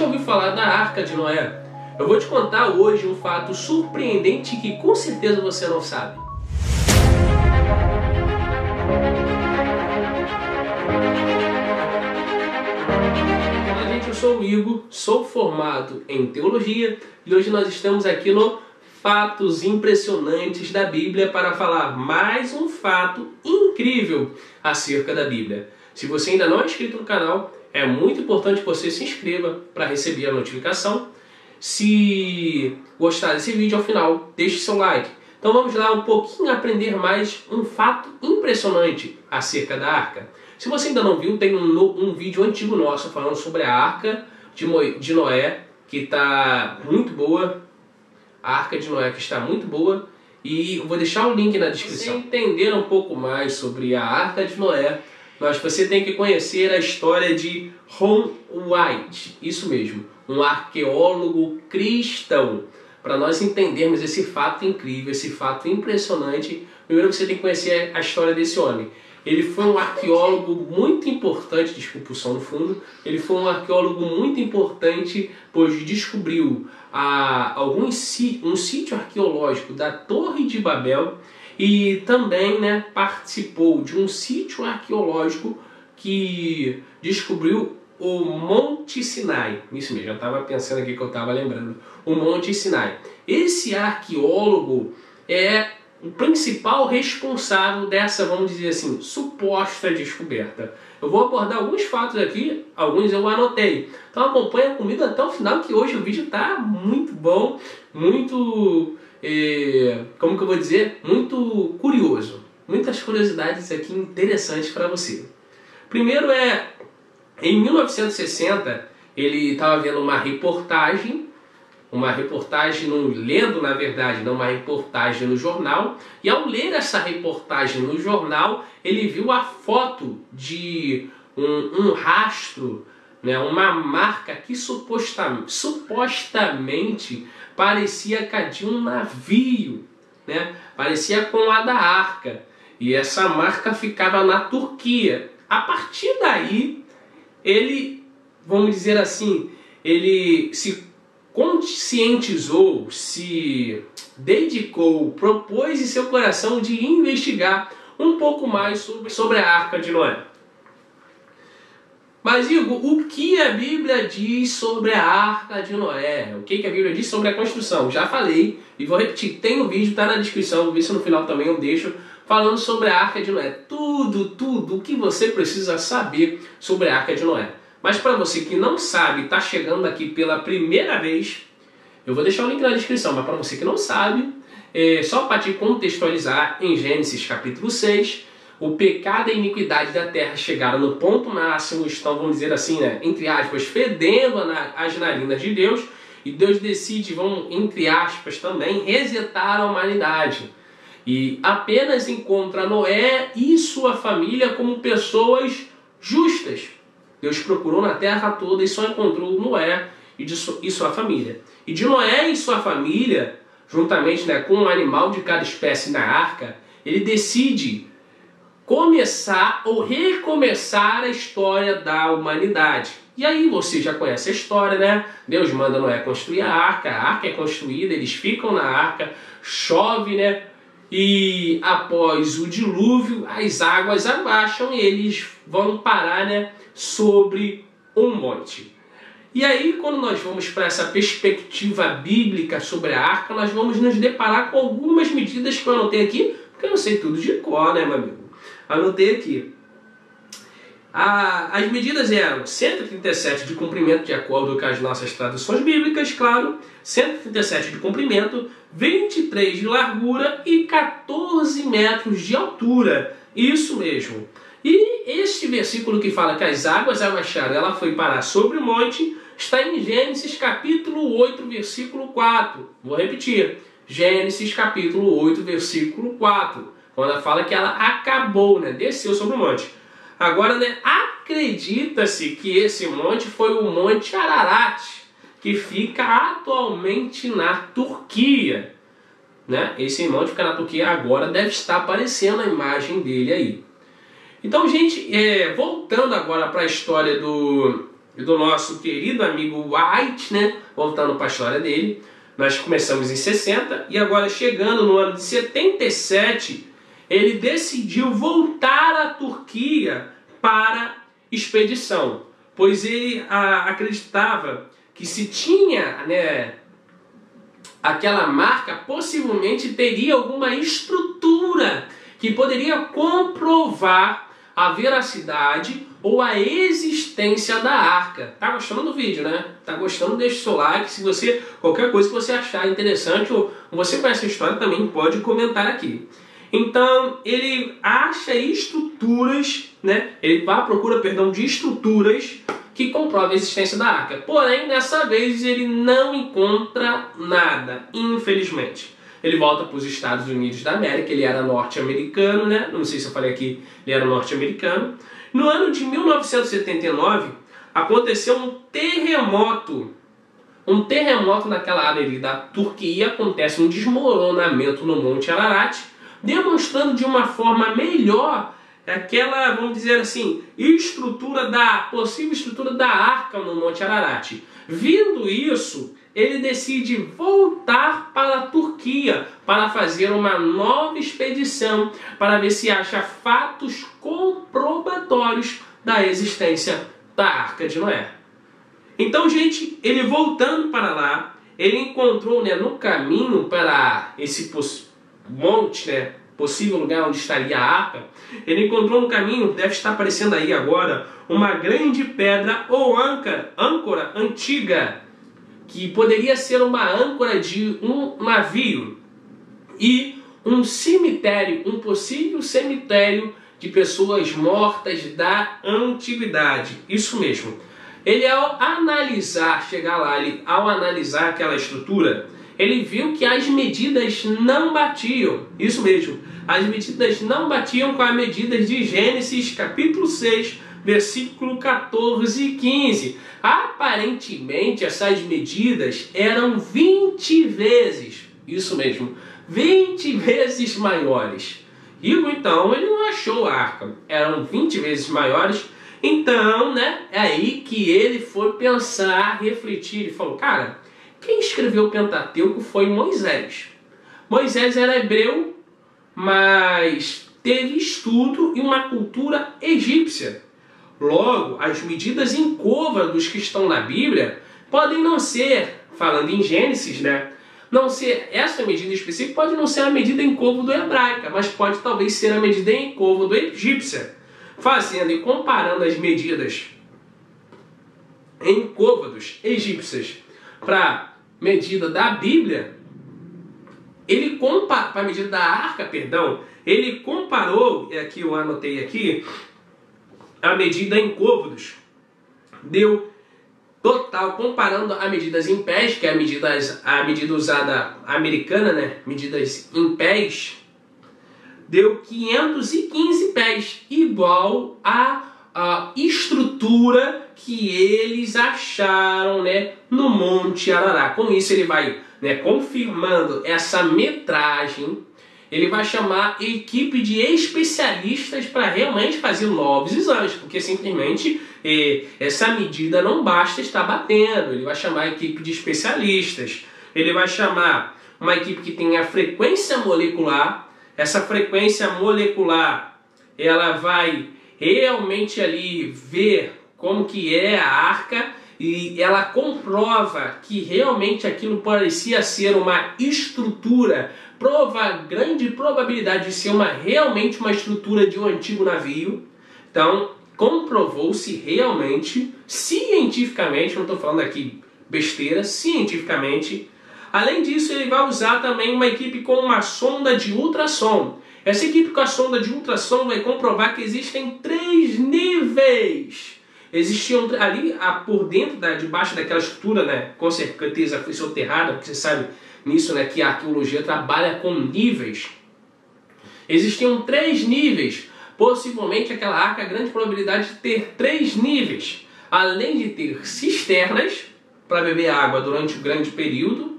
ouviu falar da Arca de Noé? Eu vou te contar hoje um fato surpreendente que com certeza você não sabe. Olá, gente, eu sou o Igor, sou formado em teologia e hoje nós estamos aqui no Fatos Impressionantes da Bíblia para falar mais um fato incrível acerca da Bíblia. Se você ainda não é inscrito no canal, é muito importante que você se inscreva para receber a notificação. Se gostar desse vídeo ao final, deixe seu like. Então vamos lá um pouquinho aprender mais um fato impressionante acerca da Arca. Se você ainda não viu, tem um vídeo antigo nosso falando sobre a Arca de Noé, que está muito boa. A Arca de Noé que está muito boa. E eu vou deixar o link na descrição. Se você entender um pouco mais sobre a Arca de Noé, mas você tem que conhecer a história de Ron White. Isso mesmo, um arqueólogo cristão. Para nós entendermos esse fato incrível, esse fato impressionante, primeiro você tem que conhecer a história desse homem. Ele foi um arqueólogo muito importante, desculpa o som no fundo, ele foi um arqueólogo muito importante, pois descobriu um sítio arqueológico da Torre de Babel e também participou de um sítio arqueológico que descobriu o Monte Sinai. Isso mesmo, eu estava pensando aqui que eu estava lembrando. O Monte Sinai. Esse arqueólogo é o principal responsável dessa, vamos dizer assim, suposta descoberta. Eu vou abordar alguns fatos aqui, alguns eu anotei. Então acompanha comigo até o final, que hoje o vídeo está muito bom, muito, como que eu vou dizer, muito curioso. Muitas curiosidades aqui interessantes para você. Primeiro em 1960, ele estava vendo uma reportagem lendo na verdade, uma reportagem no jornal, e ao ler essa reportagem no jornal, ele viu a foto de um rastro, uma marca que supostamente parecia com a de um navio, parecia com a da Arca, e essa marca ficava na Turquia. A partir daí, ele, vamos dizer assim, ele se conscientizou, se dedicou, propôs em seu coração de investigar um pouco mais sobre a Arca de Noé. Mas, Igor, o que a Bíblia diz sobre a Arca de Noé? O que a Bíblia diz sobre a construção? Já falei e vou repetir, tem um vídeo, está na descrição, vou ver se no final também eu deixo, falando sobre a Arca de Noé. Tudo o que você precisa saber sobre a Arca de Noé. Mas para você que não sabe, está chegando aqui pela primeira vez, eu vou deixar o link na descrição, mas para você que não sabe, só para te contextualizar, em Gênesis capítulo 6, o pecado e a iniquidade da terra chegaram no ponto máximo, estão, vamos dizer assim, entre aspas, fedendo as narinas de Deus, e Deus decide, entre aspas também, resetar a humanidade. E apenas encontra Noé e sua família como pessoas justas. Deus procurou na terra toda e só encontrou Noé e sua família. E de Noé e sua família, juntamente com um animal de cada espécie na arca, ele decide começar ou recomeçar a história da humanidade. E aí você já conhece a história, Deus manda Noé construir a arca é construída, eles ficam na arca, chove, e após o dilúvio, as águas abaixam e eles vão parar sobre um monte. E aí, quando nós vamos para essa perspectiva bíblica sobre a arca, nós vamos nos deparar com algumas medidas que eu anotei aqui, porque eu não sei tudo de cor, meu amigo? Anotei aqui. As medidas eram 137 de comprimento, de acordo com as nossas traduções bíblicas, claro, 137 de comprimento, 23 de largura e 14 metros de altura. Isso mesmo. E este versículo que fala que as águas abaixaram, ela foi parar sobre o monte, está em Gênesis capítulo 8, versículo 4. Vou repetir. Gênesis capítulo 8, versículo 4. Quando ela fala que ela acabou, desceu sobre o monte. Agora, acredita-se que esse monte foi o Monte Ararat, que fica atualmente na Turquia. Esse monte fica na Turquia, agora deve estar aparecendo a imagem dele aí. Então, gente, voltando agora para a história e do nosso querido amigo White, né? Voltando para a história dele, nós começamos em 60 e agora chegando no ano de 77, ele decidiu voltar à Turquia para expedição, pois ele acreditava que se tinha, né, aquela marca, possivelmente teria alguma estrutura que poderia comprovar a veracidade ou a existência da arca. Tá gostando do vídeo, né? Tá gostando? Deixa o seu like. Se você, qualquer coisa que você achar interessante ou você conhece a história, também pode comentar aqui. Então, ele acha estruturas, né? Ele vai à procura, perdão, de estruturas que comprovam a existência da arca. Porém, dessa vez, ele não encontra nada, infelizmente. Ele volta para os Estados Unidos da América, ele era norte-americano, né? Não sei se eu falei aqui, ele era norte-americano. No ano de 1979, aconteceu um terremoto. Um terremoto naquela área ali da Turquia, acontece um desmoronamento no Monte Ararat, demonstrando de uma forma melhor aquela, vamos dizer assim, possível estrutura da arca no Monte Ararat. Vindo isso, ele decide voltar para a Turquia para fazer uma nova expedição para ver se acha fatos comprobatórios da existência da Arca de Noé. Então, gente, ele voltando para lá, ele encontrou, né, no caminho para esse monte, né, possível lugar onde estaria a arca, ele encontrou no caminho, deve estar aparecendo aí agora, uma grande pedra ou âncora antiga, que poderia ser uma âncora de um navio, e um cemitério, um possível cemitério de pessoas mortas da antiguidade. Isso mesmo. Ele, ao analisar aquela estrutura, ele viu que as medidas não batiam. Isso mesmo. As medidas não batiam com as medidas de Gênesis capítulo 6, versículo 14 e 15. Aparentemente, essas medidas eram 20 vezes, isso mesmo, 20 vezes maiores. E então, ele não achou a arca. Eram 20 vezes maiores. Então, né, é aí que ele foi pensar, refletir. Ele falou, cara, quem escreveu o Pentateuco foi Moisés. Moisés era hebreu, mas teve estudo e uma cultura egípcia. Logo, as medidas em côvados que estão na Bíblia podem não ser, falando em Gênesis, né? Não ser essa medida específica, pode não ser a medida em côvado hebraica, mas pode talvez ser a medida em côvado egípcia. Fazendo e comparando as medidas em côvados egípcias para a medida da Bíblia, para a medida da arca, perdão, ele comparou, aqui eu anotei aqui, a medida em côvados, deu total, comparando a medidas em pés, que é a medida usada americana, né? Medidas em pés, deu 515 pés, igual a estrutura que eles acharam, né, no Monte Ararat. Com isso ele vai, né, confirmando essa metragem. Ele vai chamar equipe de especialistas para realmente fazer novos exames, porque simplesmente essa medida não basta estar batendo. Ele vai chamar a equipe de especialistas, ele vai chamar uma equipe que tenha frequência molecular. Essa frequência molecular, ela vai realmente ali ver como que é a arca, e ela comprova que realmente aquilo parecia ser uma estrutura, grande probabilidade de ser realmente uma estrutura de um antigo navio. Então, comprovou-se realmente, cientificamente, não estou falando aqui besteira, cientificamente. Além disso, ele vai usar também uma equipe com uma sonda de ultrassom. Essa equipe com a sonda de ultrassom vai comprovar que existem 3 níveis. Existiam ali por dentro, debaixo daquela estrutura, né? Com certeza foi soterrada, porque você sabe nisso, né, que a arqueologia trabalha com níveis. Existiam 3 níveis. Possivelmente aquela arca, a grande probabilidade de ter 3 níveis. Além de ter cisternas para beber água durante o grande período.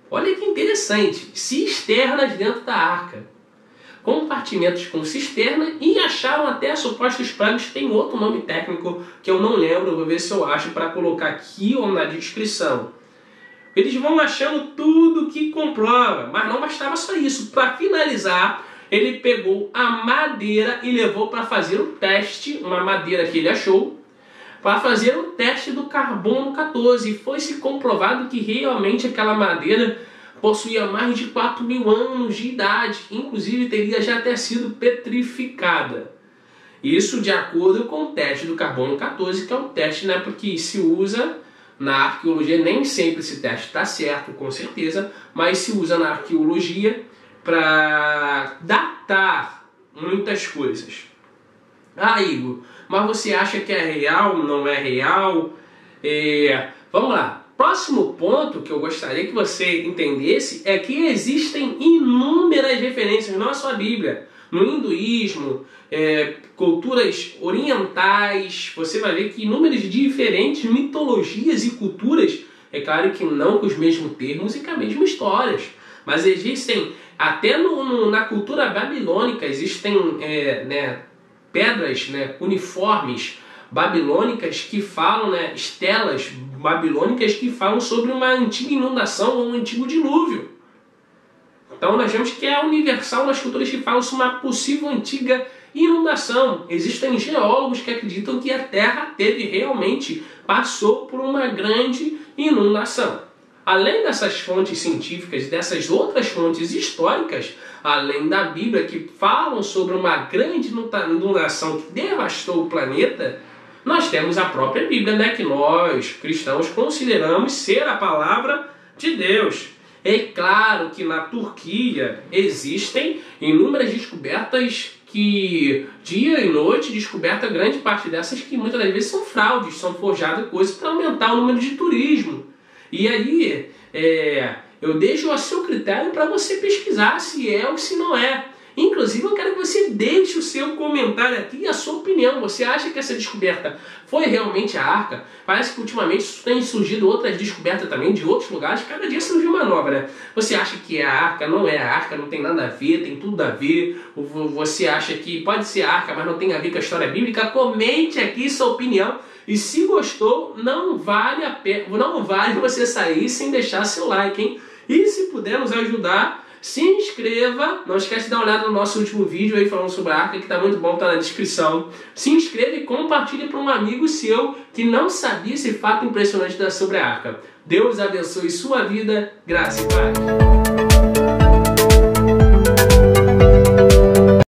Olha que interessante, cisternas dentro da arca. compartimentos com cisterna e acharam até supostos pranos. Tem outro nome técnico que eu não lembro, eu vou ver se eu acho para colocar aqui ou na descrição. Eles vão achando tudo que comprova, mas não bastava só isso. Para finalizar, ele pegou a madeira e levou para fazer o teste, uma madeira que ele achou, para fazer o teste do carbono 14. E foi-se comprovado que realmente aquela madeira possuía mais de 4.000 anos de idade, inclusive teria já até sido petrificada. Isso de acordo com o teste do carbono 14, que é o teste, né, porque se usa na arqueologia. Nem sempre esse teste está certo, com certeza, mas se usa na arqueologia para datar muitas coisas. Ah, Igor, mas você acha que é real, não é real? Vamos lá. Próximo ponto que eu gostaria que você entendesse é que existem inúmeras referências, não é só a Bíblia, no hinduísmo, culturas orientais. Você vai ver que inúmeras diferentes mitologias e culturas, é claro que não com os mesmos termos e com as mesmas histórias, mas existem, até na cultura babilônica, existem pedras, uniformes babilônicas que falam, estelas babilônicas que falam sobre uma antiga inundação ou um antigo dilúvio. Então nós vemos que é universal nas culturas que falam sobre uma possível antiga inundação. Existem geólogos que acreditam que a Terra passou por uma grande inundação. Além dessas fontes científicas, dessas outras fontes históricas, além da Bíblia, que falam sobre uma grande inundação que devastou o planeta, nós temos a própria Bíblia, que nós, cristãos, consideramos ser a palavra de Deus. É claro que na Turquia existem inúmeras descobertas que, dia e noite, descoberta grande parte dessas que muitas das vezes são fraudes, são forjadas coisas para aumentar o número de turismo. E aí, eu deixo a seu critério para você pesquisar se é ou se não é. Inclusive, eu quero que você deixe o seu comentário aqui e a sua opinião. Você acha que essa descoberta foi realmente a Arca? Parece que ultimamente tem surgido outras descobertas também de outros lugares. Cada dia surgiu uma nova, né? Você acha que é a Arca? Não é a Arca? Não tem nada a ver? Tem tudo a ver? Você acha que pode ser a Arca, mas não tem a ver com a história bíblica? Comente aqui sua opinião. E se gostou, não vale você sair sem deixar seu like, hein? E se puder nos ajudar, se inscreva. Não esquece de dar uma olhada no nosso último vídeo aí falando sobre a Arca, que está muito bom, está na descrição. Se inscreva e compartilhe para um amigo seu que não sabia esse fato impressionante sobre a Arca. Deus abençoe sua vida, graça e paz.